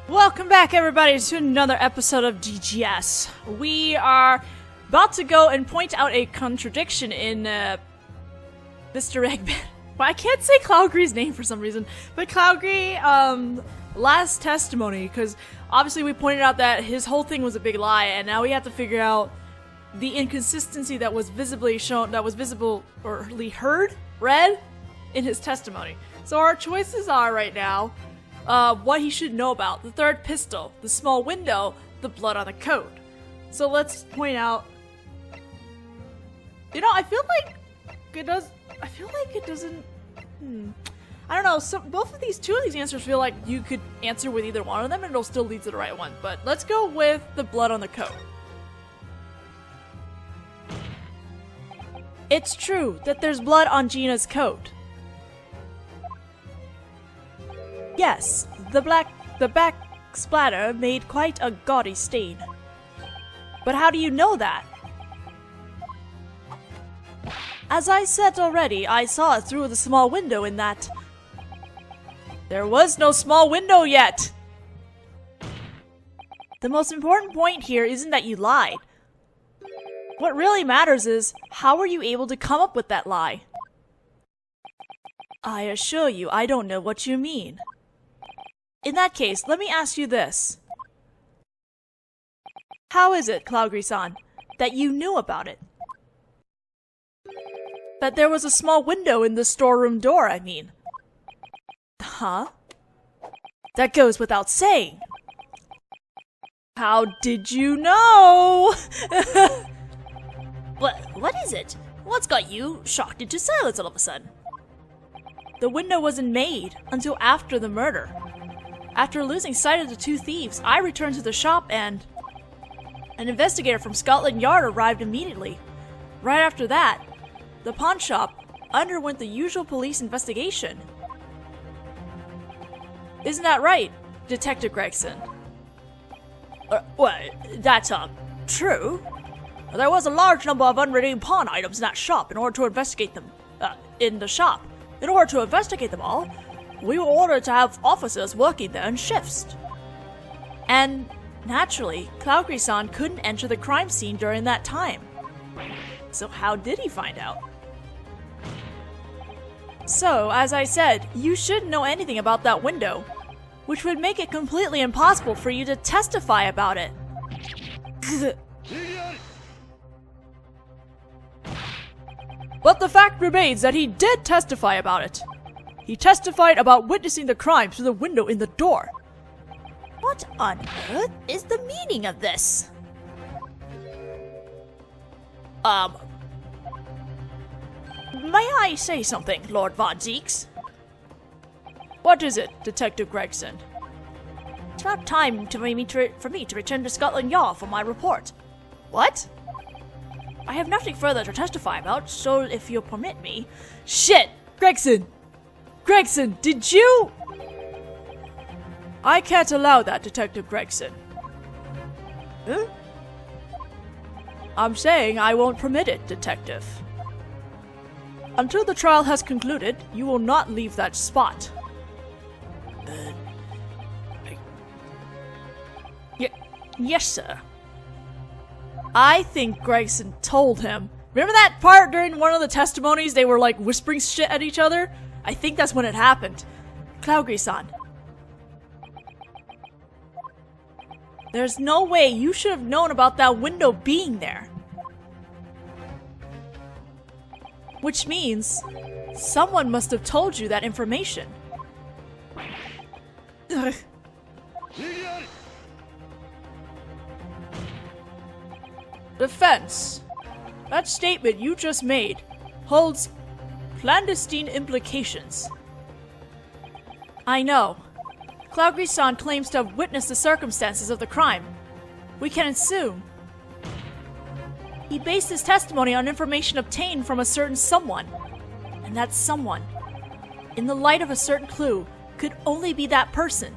Welcome back, everybody, to another episode of DGS. We are about to go and point out a contradiction in Mr. Eggman. Well, I can't say Cloudgree's name for some reason, but Cloudgree, last testimony, because obviously we pointed out that his whole thing was a big lie, and now we have to figure out the inconsistency that was visibly shown, that was visible, or read in his testimony. So our choices are right now, what he should know about: the third pistol, the small window, the blood on the coat. So let's point out. You know, I feel like it doesn't. I don't know. So two of these answers feel like you could answer with either one of them, and it'll still lead to the right one. But let's go with the blood on the coat. It's true that there's blood on Gina's coat. Yes, the back splatter made quite a gaudy stain. But how do you know that? As I said already, I saw it through the small window in that... There was no small window yet! The most important point here isn't that you lied. What really matters is, how were you able to come up with that lie? I assure you, I don't know what you mean. In that case, let me ask you this. How is it, Cloudgree-san, that you knew about it? That there was a small window in the storeroom door, I mean. Huh? That goes without saying. How did you know? What is it? What's got you shocked into silence all of a sudden? The window wasn't made until after the murder. After losing sight of the two thieves, I returned to the shop and... An investigator from Scotland Yard arrived immediately. Right after that, the pawn shop underwent the usual police investigation. Isn't that right, Detective Gregson? Well, that's, true. There was a large number of unredeemed pawn items in that shop in order to investigate them, In order to investigate them all, we were ordered to have officers working there in shifts. And, naturally, Cloudgree-san couldn't enter the crime scene during that time. So how did he find out? So, as I said, you shouldn't know anything about that window, which would make it completely impossible for you to testify about it. But the fact remains that he did testify about it. He testified about witnessing the crime through the window in the door. What on earth is the meaning of this? May I say something, Lord Von Zeeks? What is it, Detective Gregson? It's about time for me to return to Scotland Yard for my report. What? I have nothing further to testify about, so if you'll permit me... Shit! Gregson! Gregson, did you... I can't allow that, Detective Gregson. Huh? I'm saying I won't permit it, Detective. Until the trial has concluded, you will not leave that spot. Yes, sir. I think Gregson told him. Remember that part during one of the testimonies they were like whispering shit at each other? I think that's when it happened. Cloudgree-san. There's no way you should have known about that window being there. Which means someone must have told you that information. Defense. That statement you just made holds clandestine implications. I know. Cloudgree-san claims to have witnessed the circumstances of the crime. We can assume. He based his testimony on information obtained from a certain someone. And that someone, in the light of a certain clue, could only be that person.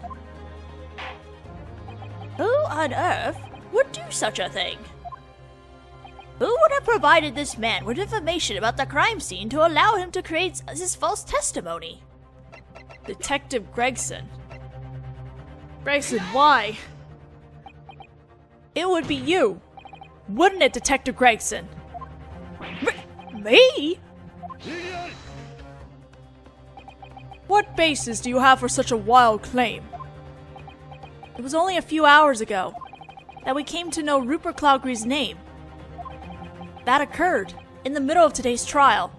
Who on earth would do such a thing? Who would have provided this man with information about the crime scene to allow him to create his false testimony? Detective Gregson. Gregson, why? It would be you. Wouldn't it, Detective Gregson? Me? What basis do you have for such a wild claim? It was only a few hours ago that we came to know Rupert Cloudgree's name. That occurred in the middle of today's trial.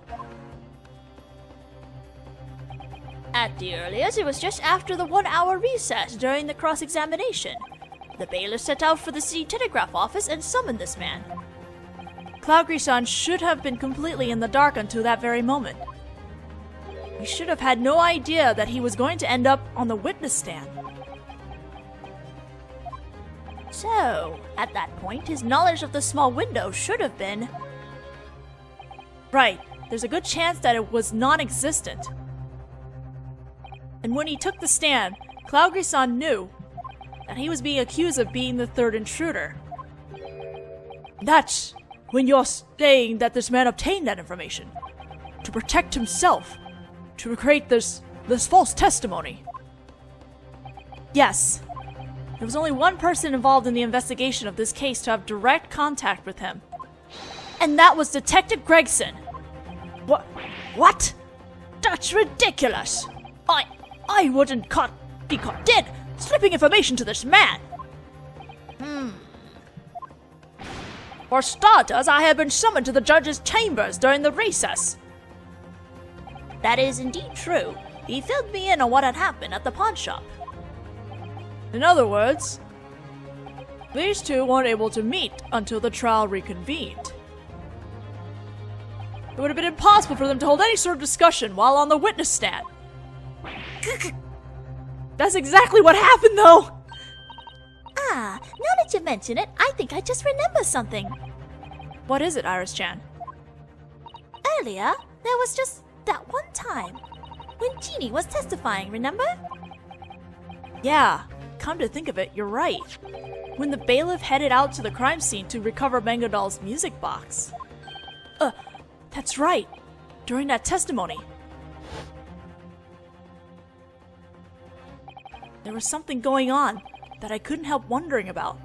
At the earliest, it was just after the 1-hour recess during the cross-examination. The bailiff set out for the city telegraph office and summoned this man. Cloudgree-san should have been completely in the dark until that very moment. He should have had no idea that he was going to end up on the witness stand. So, at that point, his knowledge of the small window should have been... Right, there's a good chance that it was non-existent. And when he took the stand, Cloudgree-san knew that he was being accused of being the third intruder. That's when you're saying that this man obtained that information to protect himself, to create this false testimony. Yes. There was only one person involved in the investigation of this case to have direct contact with him. And that was Detective Gregson. What? That's ridiculous! I wouldn't be caught dead slipping information to this man! For starters, I have been summoned to the judge's chambers during the recess. That is indeed true. He filled me in on what had happened at the pawn shop. In other words, these two weren't able to meet until the trial reconvened. It would have been impossible for them to hold any sort of discussion while on the witness stand. That's exactly what happened, though! Now that you mention it, I think I just remember something. What is it, Iris-chan? Earlier, there was just that one time when Jeannie was testifying, remember? Yeah, come to think of it, you're right. When the bailiff headed out to the crime scene to recover Mangodal's music box. That's right. During that testimony. There was something going on that I couldn't help wondering about.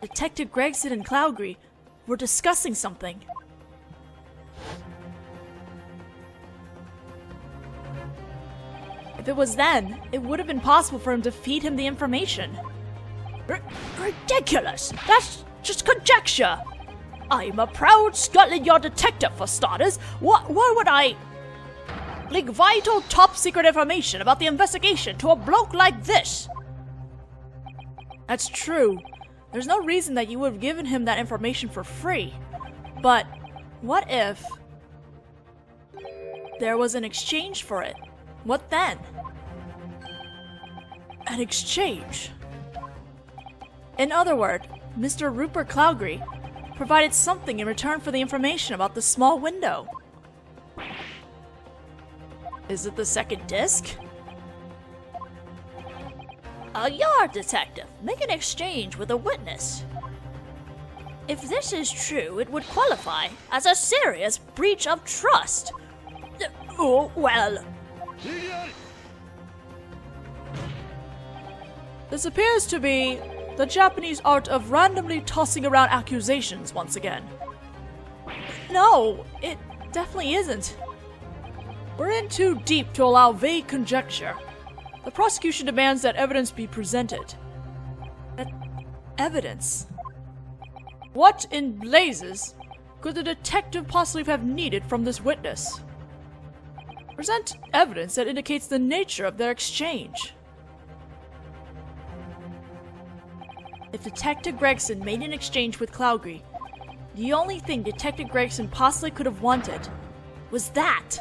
Detective Gregson and Cloudgree were discussing something. If it was then, it would have been possible for him to feed him the information. Ridiculous! That's just conjecture! I'm a proud Scotland Yard detective, for starters. Why would I leak vital top-secret information about the investigation to a bloke like this? That's true. There's no reason that you would have given him that information for free. But what if there was an exchange for it? What then? An exchange? In other words, Mr. Rupert Cloudgree provided something in return for the information about the small window. Is it the second disc? A yard detective make an exchange with a witness. If this is true, it would qualify as a serious breach of trust. Well... This appears to be the Japanese art of randomly tossing around accusations once again. No, it definitely isn't. We're in too deep to allow vague conjecture. The prosecution demands that evidence be presented. That evidence? What in blazes could the detective possibly have needed from this witness? Present evidence that indicates the nature of their exchange. If Detective Gregson made an exchange with Cloudgree, the only thing Detective Gregson possibly could have wanted was that.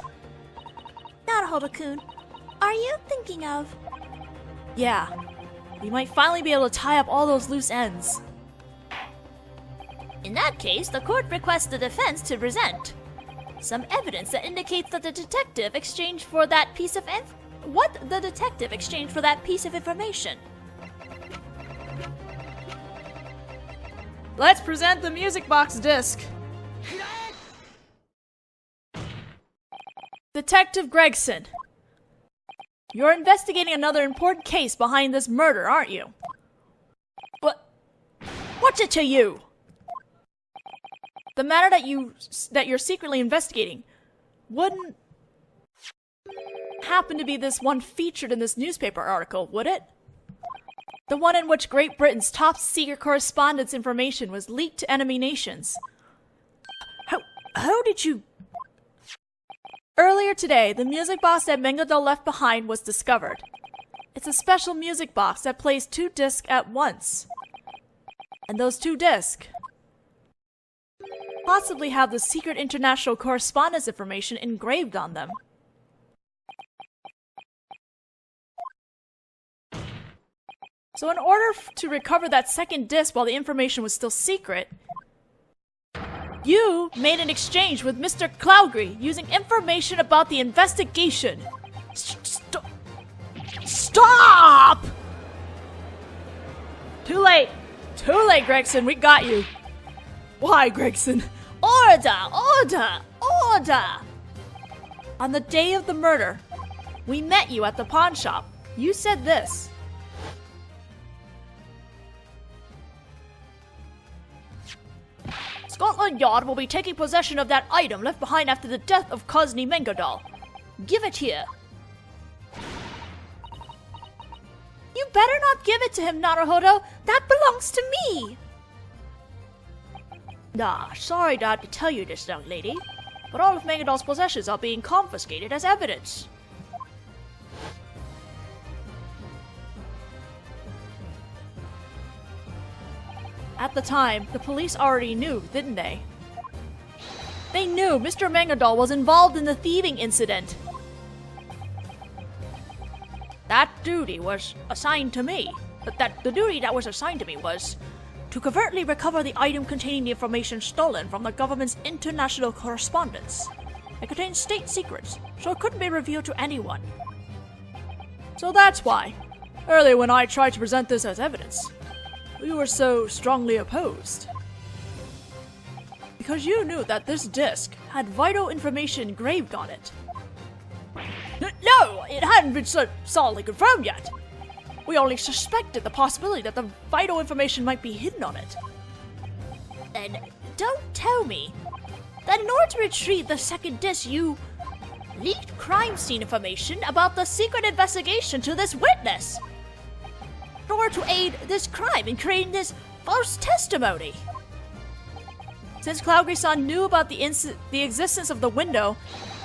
Naruhodō-kun, are you thinking of... Yeah, we might finally be able to tie up all those loose ends. In that case, the court requests the defense to present some evidence that indicates that the detective exchanged for that piece of information. Let's present the music box disc. Detective Gregson, You're investigating another important case behind this murder, aren't you? What's it to you? The matter that you're secretly investigating wouldn't happen to be this one featured in this newspaper article, would it? The one in which Great Britain's top secret correspondence information was leaked to enemy nations. How did you... Earlier today, the music box that Meowzy left behind was discovered. It's a special music box that plays 2 discs at once. And those 2 discs possibly have the secret international correspondence information engraved on them. So in order to recover that second disc while the information was still secret, you made an exchange with Mr. Cloudgree using information about the investigation. Stop! Too late, Gregson, we got you. Why, Gregson? Order! On the day of the murder, we met you at the pawn shop. You said this. Scotland Yard will be taking possession of that item left behind after the death of Cosney Meowzy. Give it here. You better not give it to him, Naruhodō. That belongs to me. Sorry to have to tell you this, young lady, but all of Meowzy's possessions are being confiscated as evidence. At the time, the police already knew, didn't they? They knew Mr. Meowzy was involved in the thieving incident. That duty was assigned to me. The duty that was assigned to me was to covertly recover the item containing the information stolen from the government's international correspondence. It contains state secrets, so it couldn't be revealed to anyone. So that's why, earlier when I tried to present this as evidence, you were so strongly opposed. Because you knew that this disc had vital information engraved on it. No, it hadn't been solidly confirmed yet. We only suspected the possibility that the vital information might be hidden on it. Then don't tell me that in order to retrieve the second disc, you leaked crime scene information about the secret investigation to this witness in order to aid this crime in creating this false testimony. Since Cloudgree-san knew about the existence of the window,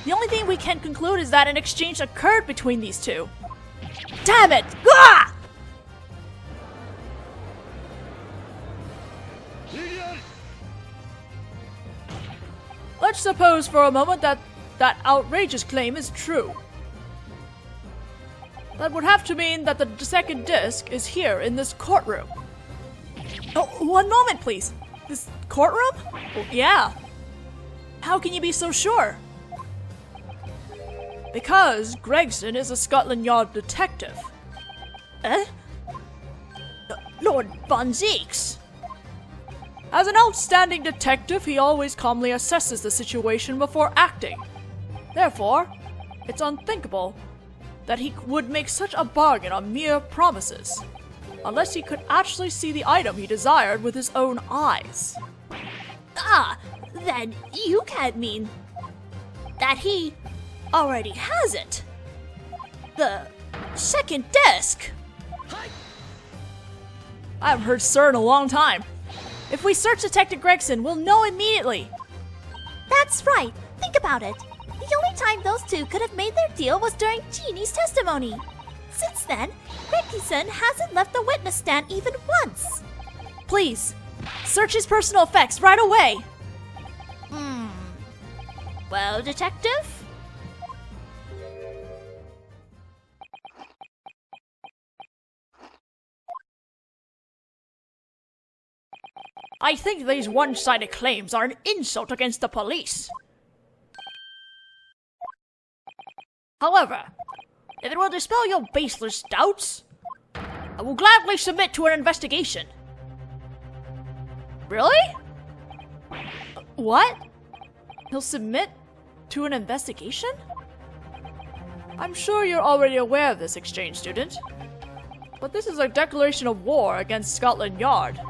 the only thing we can conclude is that an exchange occurred between these two. Damn it! Ah! Let's suppose for a moment that that outrageous claim is true. That would have to mean that the second disc is here in this courtroom. Oh, one moment, please. This courtroom? Oh, yeah. How can you be so sure? Because Gregson is a Scotland Yard detective. Eh? Lord Von Zeeks. As an outstanding detective, he always calmly assesses the situation before acting. Therefore, it's unthinkable that he would make such a bargain on mere promises, unless he could actually see the item he desired with his own eyes. Then you can't mean that he already has it. The second disc. I haven't heard sir in a long time. If we search Detective Gregson, we'll know immediately. That's right. Think about it. The only time those two could have made their deal was during Jeannie's testimony. Since then, Gregson hasn't left the witness stand even once. Please, search his personal effects right away. Well, Detective? I think these one-sided claims are an insult against the police. However, if it will dispel your baseless doubts, I will gladly submit to an investigation. Really? What? He'll submit to an investigation? I'm sure you're already aware of this, exchange student. But this is a declaration of war against Scotland Yard.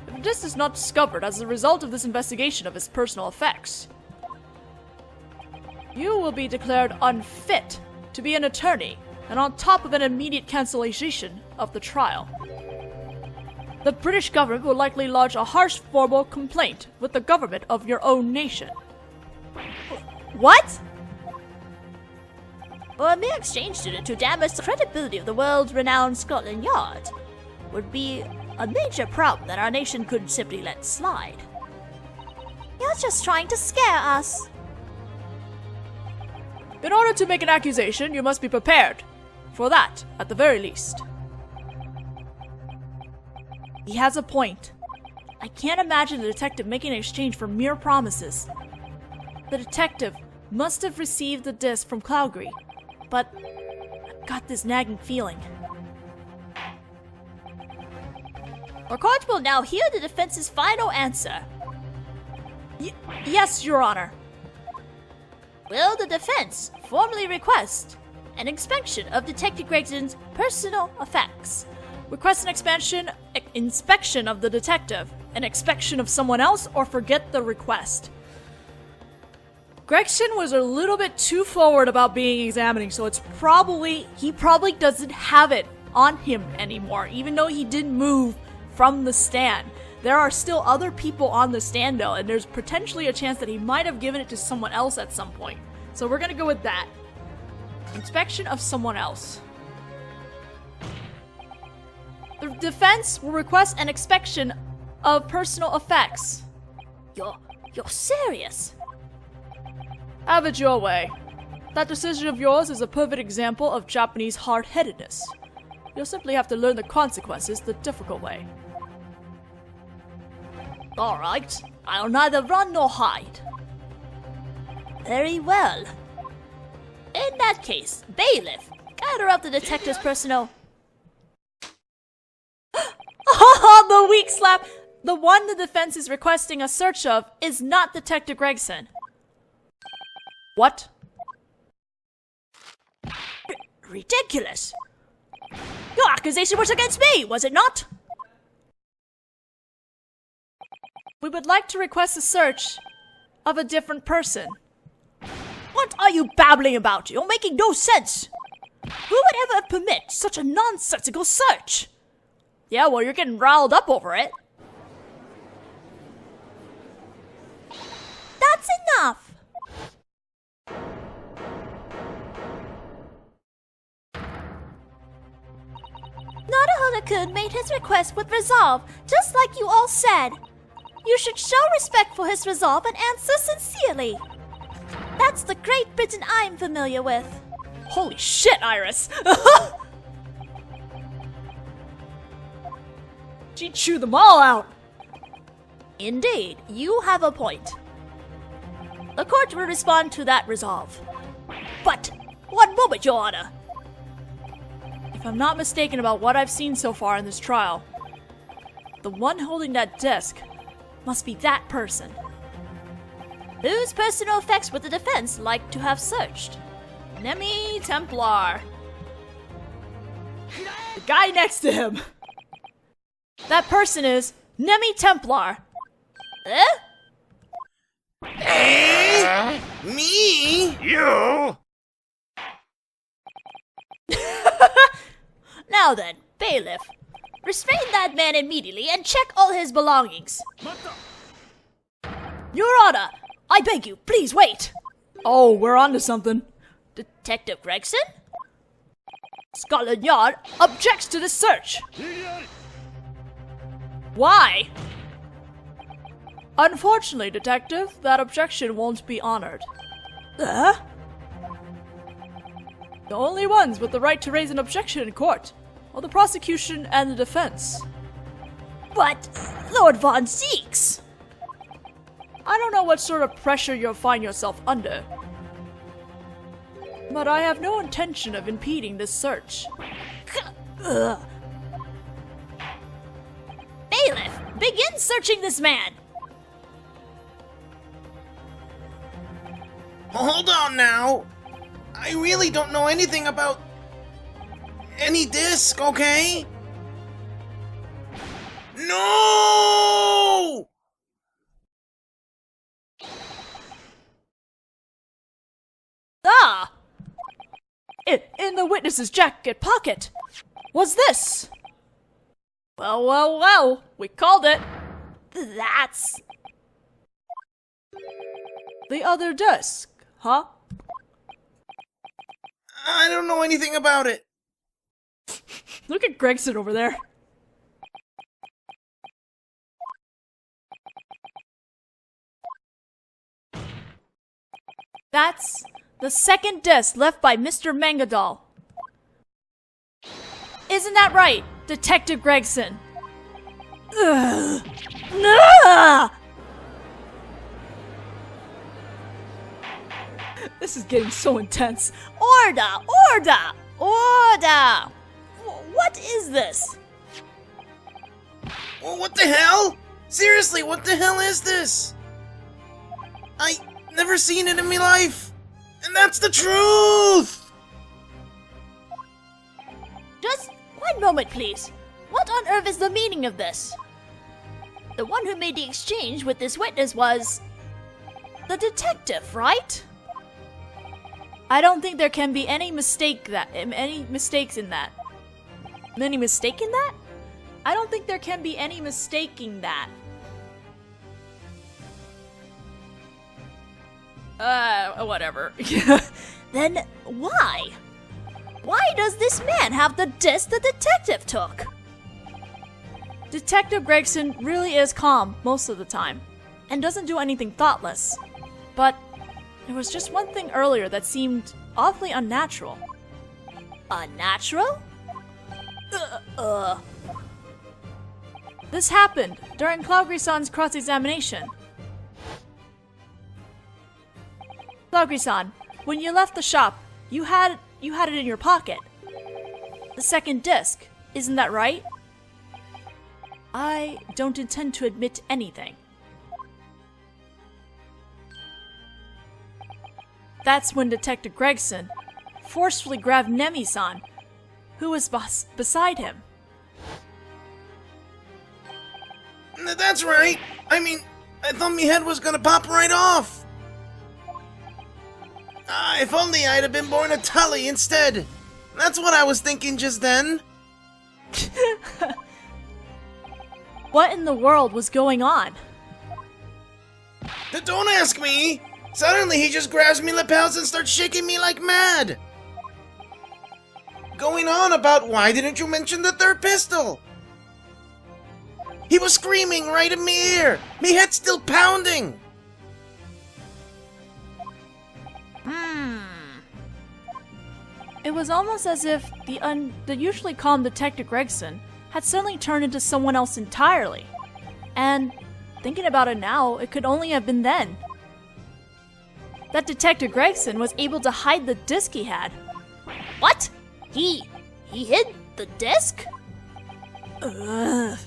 If this is not discovered as a result of this investigation of his personal effects, you will be declared unfit to be an attorney, and on top of an immediate cancellation of the trial. The British government will likely lodge a harsh formal complaint with the government of your own nation. What? For a mere exchange student to damage the credibility of the world-renowned Scotland Yard would be a major problem that our nation couldn't simply let slide. You're just trying to scare us. In order to make an accusation, you must be prepared. For that, at the very least. He has a point. I can't imagine the detective making an exchange for mere promises. The detective must have received the disc from Cloudgree, but I've got this nagging feeling. Our court will now hear the defense's final answer. Yes, Your Honor. Will the defense formally request an inspection of Detective Gregson's personal effects? Request an inspection of the detective, an inspection of someone else, or forget the request. Gregson was a little bit too forward about being examining, so he probably doesn't have it on him anymore, even though he didn't move from the stand. There are still other people on the stand though, and there's potentially a chance that he might have given it to someone else at some point. So we're gonna go with that. Inspection of someone else. The defense will request an inspection of personal effects. You're serious? Have it your way. That decision of yours is a perfect example of Japanese hard-headedness. You'll simply have to learn the consequences the difficult way. Alright, I'll neither run nor hide. Very well. In that case, bailiff, gather up the detective's personal... The weak slap! The one the defense is requesting a search of is not Detective Gregson. What? Ridiculous! Your accusation was against me, was it not? We would like to request a search of a different person. What are you babbling about? You're making no sense. Who would ever permit such a nonsensical search? Yeah, well, you're getting riled up over it. That's enough! Naruhodō-kun made his request with resolve, just like you all said. You should show respect for his resolve and answer sincerely. That's the Great Britain I'm familiar with. Holy shit, Iris! She chewed them all out! Indeed, you have a point. The court will respond to that resolve. But, one moment, Your Honor. If I'm not mistaken about what I've seen so far in this trial, the one holding that disc must be that person. Whose personal effects would the defense like to have searched? Nemi Templar. The guy next to him. That person is Nemi Templar. Me? You? Now then, bailiff, restrain that man immediately and check all his belongings. Your Honor, I beg you, please wait. Oh, we're on to something. Detective Gregson? Scotland Yard objects to this search. Why? Unfortunately, Detective, that objection won't be honored. The only ones with the right to raise an objection in court are the prosecution and the defense. But, Lord Von Zeeks! I don't know what sort of pressure you'll find yourself under, but I have no intention of impeding this search. Bailiff, begin searching this man! Hold on now. I really don't know anything about any disc, okay? No! Ah! In the witness's jacket pocket. What's this? Well, we called it. That's... The other disc, huh? I don't know anything about it. Look at Gregson over there. That's the second disc left by Mr. Mangadol. Isn't that right, Detective Gregson? Ugh. Ugh. This is getting so intense. Order! What is this? Well, what the hell? Seriously, what the hell is this? I never seen it in my life. And that's the truth! Just one moment, please. What on earth is the meaning of this? The one who made the exchange with this witness was... the detective, right? I don't think there can be any mistakes in that. Any mistake in that? I don't think there can be any mistaking that. Whatever. Then why? Why does this man have the disc the detective took? Detective Gregson really is calm most of the time, and doesn't do anything thoughtless. But there was just one thing earlier that seemed awfully unnatural. Unnatural? This happened during Clougry-san's cross-examination. Clougry-san, when you left the shop, you had it in your pocket. The second disc, isn't that right? I don't intend to admit anything. That's when Detective Gregson forcefully grabbed Nemi-san, who was beside him. That's right. I mean, I thought my head was gonna pop right off. If only I'd have been born a Tully instead. That's what I was thinking just then. What in the world was going on? Don't ask me. Suddenly he just grabs me lapels and starts shaking me like mad. Going on about why didn't you mention the third pistol? He was screaming right in my ear. Me head's still pounding. It was almost as if the usually calm Detective Gregson had suddenly turned into someone else entirely. And thinking about it now, it could only have been then. That Detective Gregson was able to hide the disc he had. What? He hid the disc? Ugh.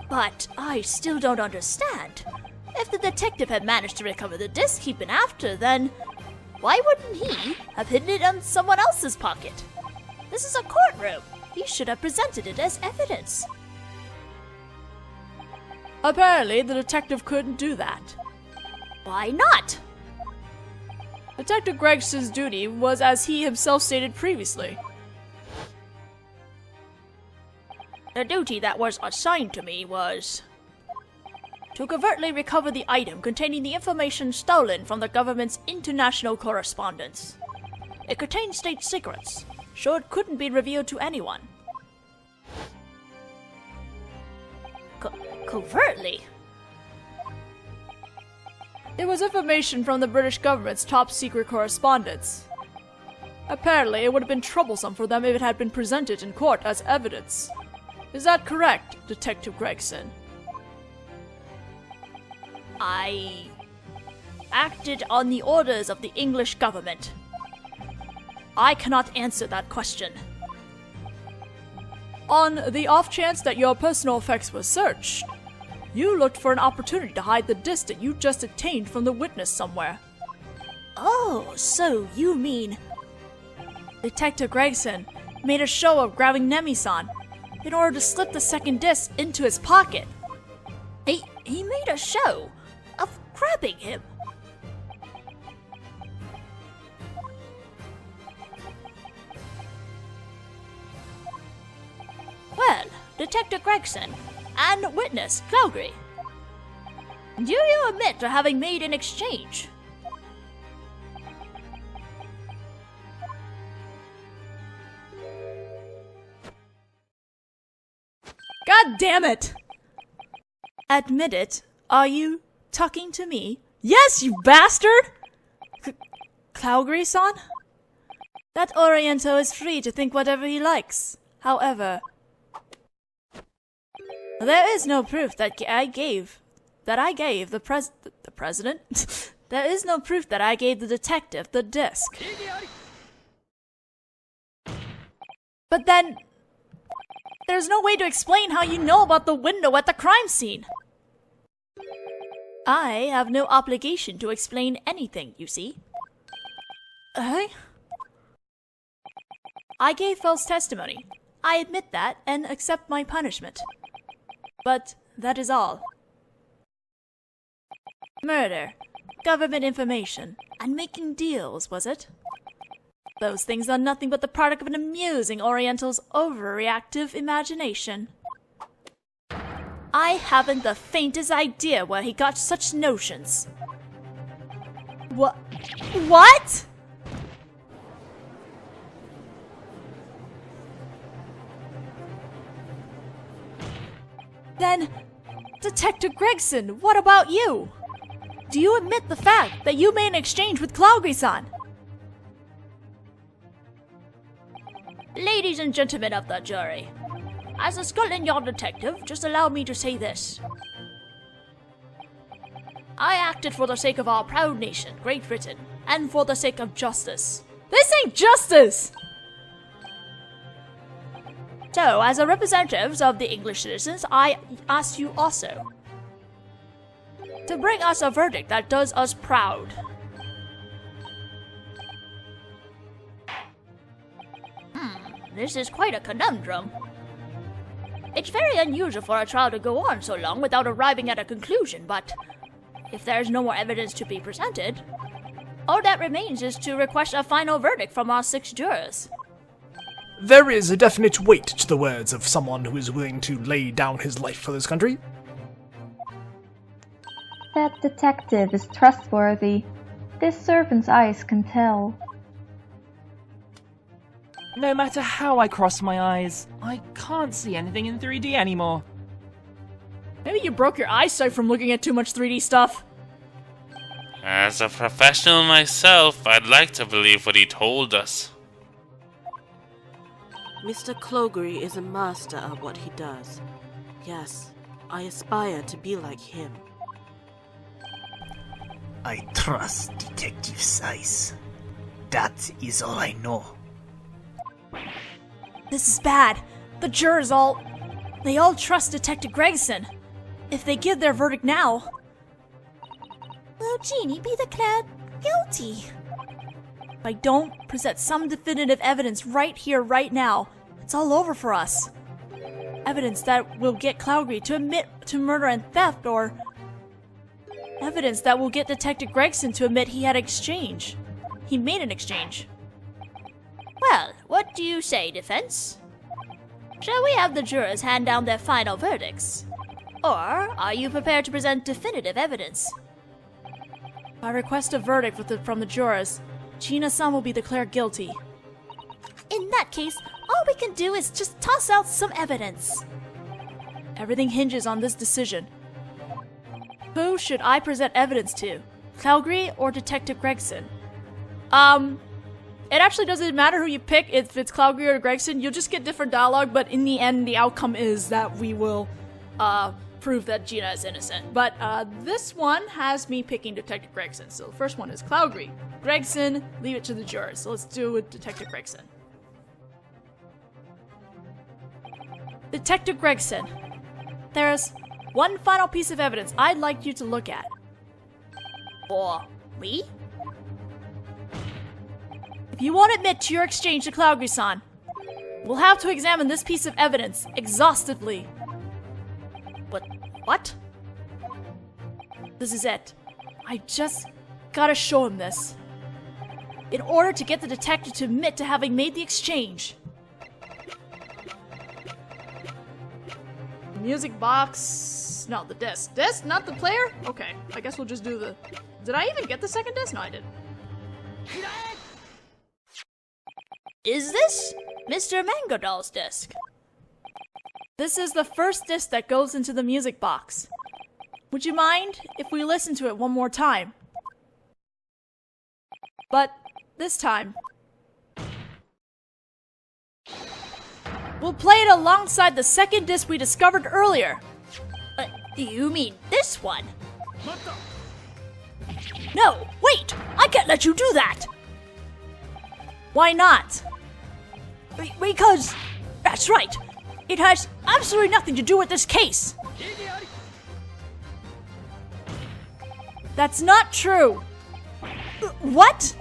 But I still don't understand. If the detective had managed to recover the disc he'd been after, then why wouldn't he have hidden it in someone else's pocket? This is a courtroom. He should have presented it as evidence. Apparently, the detective couldn't do that. Why not? Detective Gregson's duty was as he himself stated previously. The duty that was assigned to me was to covertly recover the item containing the information stolen from the government's international correspondence. It contained state secrets, so it couldn't be revealed to anyone. Covertly? It was information from the British government's top secret correspondence. Apparently, it would have been troublesome for them if it had been presented in court as evidence. Is that correct, Detective Gregson? I acted on the orders of the English government. I cannot answer that question. On the off chance that your personal effects were searched, you looked for an opportunity to hide the disc that you just obtained from the witness somewhere. Oh, so you mean... Detective Gregson made a show of grabbing Nemi-san in order to slip the second disc into his pocket. He made a show of grabbing him? Well, Detective Gregson and witness Calgary, do you admit to having made an exchange? God damn it! Admit it. Are you talking to me? Yes, you bastard! Calgary-san? That Oriental is free to think whatever he likes. However, there is no proof that I gave the president. There is no proof that I gave the detective the disc. But then, there's no way to explain how you know about the window at the crime scene. I have no obligation to explain anything, you see. I gave false testimony. I admit that and accept my punishment. But that is all. Murder, government information, and making deals, was it? Those things are nothing but the product of an amusing Oriental's overreactive imagination. I haven't the faintest idea where he got such notions. What? Then, Detective Gregson, what about you? Do you admit the fact that you made an exchange with Calgary-san? Ladies and gentlemen of the jury, as a Scotland Yard detective, just allow me to say this. I acted for the sake of our proud nation, Great Britain, and for the sake of justice. This ain't justice! So, as a representative of the English citizens, I ask you also to bring us a verdict that does us proud. This is quite a conundrum. It's very unusual for a trial to go on so long without arriving at a conclusion, but if there's no more evidence to be presented, all that remains is to request a final verdict from our 6 jurors. There is a definite weight to the words of someone who is willing to lay down his life for this country. That detective is trustworthy. This servant's eyes can tell. No matter how I cross my eyes, I can't see anything in 3D anymore. Maybe you broke your eyesight from looking at too much 3D stuff. As a professional myself, I'd like to believe what he told us. Mr. Calgary is a master at what he does. Yes, I aspire to be like him. I trust Detective's eyes. That is all I know. This is bad. The jurors all trust Detective Gregson. If they give their verdict now, Will Jeannie be declared guilty? if I don't present some definitive evidence right here, right now, it's all over for us. Evidence that will get Calgary to admit to murder and theft, or evidence that will get Detective Gregson to admit he had exchange. He made an exchange. Well, what do you say, defense? Shall we have the jurors hand down their final verdicts? Or are you prepared to present definitive evidence? I request a verdict from the jurors. Gina-san will be declared guilty. In that case, all we can do is just toss out some evidence. Everything hinges on this decision. Who should I present evidence to? Calgary or Detective Gregson? It actually doesn't matter who you pick. If it's Calgary or Gregson, you'll just get different dialogue, but in the end, the outcome is that we will prove that Gina is innocent. But this one has me picking Detective Gregson. So the first one is Calgary. Gregson, leave it to the jurors. So let's do it with Detective Gregson. Detective Gregson, there's one final piece of evidence I'd like you to look at. For me? if you won't admit to your exchange to Cloudgris-san, we'll have to examine this piece of evidence exhaustively. But what? This is it. I just gotta show him this. In order to get the detective to admit to having made the exchange. Music box... No, the disc. Disc, not the player? Okay, I guess we'll just do the... Did I even get the second disc? No, I didn't. Is this Mr. Mango Doll's disc? This is the first disc that goes into the music box. Would you mind if we listen to it one more time? But this time, we'll play it alongside the second disc we discovered earlier. You mean this one? No, wait! I can't let you do that! Why not? Because, that's right, it has absolutely nothing to do with this case. That's not true! What?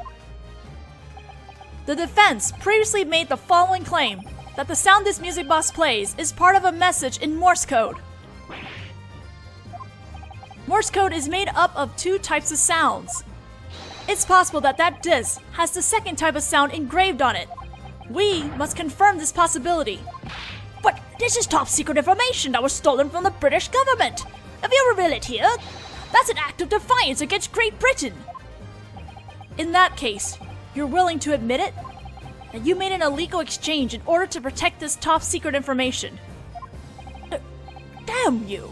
The defense previously made the following claim, that the sound this music box plays is part of a message in Morse code. Morse code is made up of two types of sounds. It's possible that that disc has the second type of sound engraved on it. We must confirm this possibility. But this is top secret information that was stolen from the British government. If you reveal it here, that's an act of defiance against Great Britain. In that case, you're willing to admit it? That you made an illegal exchange in order to protect this top secret information. Damn you!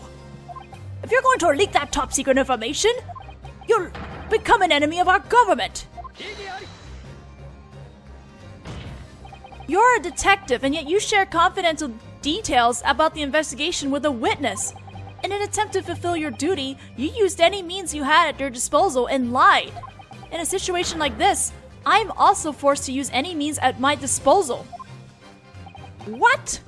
If you're going to leak that top secret information, you'll become an enemy of our government. You're a detective, and yet you share confidential details about the investigation with a witness. In an attempt to fulfill your duty, you used any means you had at your disposal and lied. In a situation like this, I'm also forced to use any means at my disposal. What?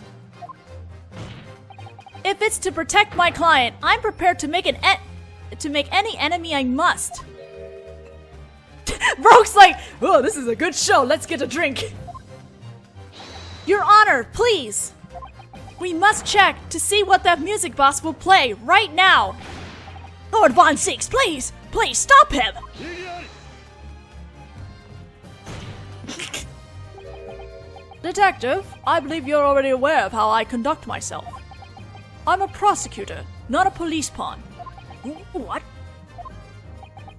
If it's to protect my client, I'm prepared to make any enemy I must. Broke's like, oh, this is a good show. Let's get a drink. Your Honor, please. We must check to see what that music box will play right now. Lord Von Six, please, please stop him. Detective, I believe you're already aware of how I conduct myself. I'm a prosecutor, not a police pawn. What?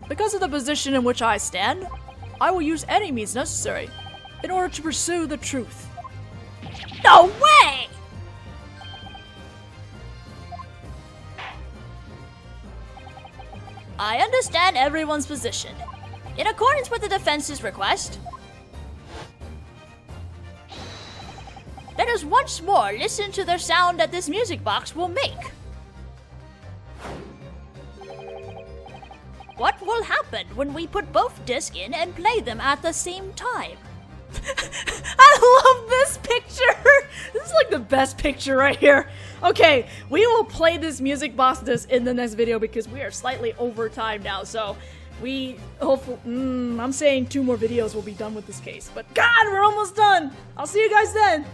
Because of the position in which I stand, I will use any means necessary in order to pursue the truth. No way! I understand everyone's position. In accordance with the defense's request, let us once more listen to the sound that this music box will make. What will happen when we put both discs in and play them at the same time? I love this picture! This is like the best picture right here. Okay, we will play this music box disc in the next video because we are slightly over time now, so we hopefully, I'm saying 2 more videos will be done with this case. But God, we're almost done! I'll see you guys then!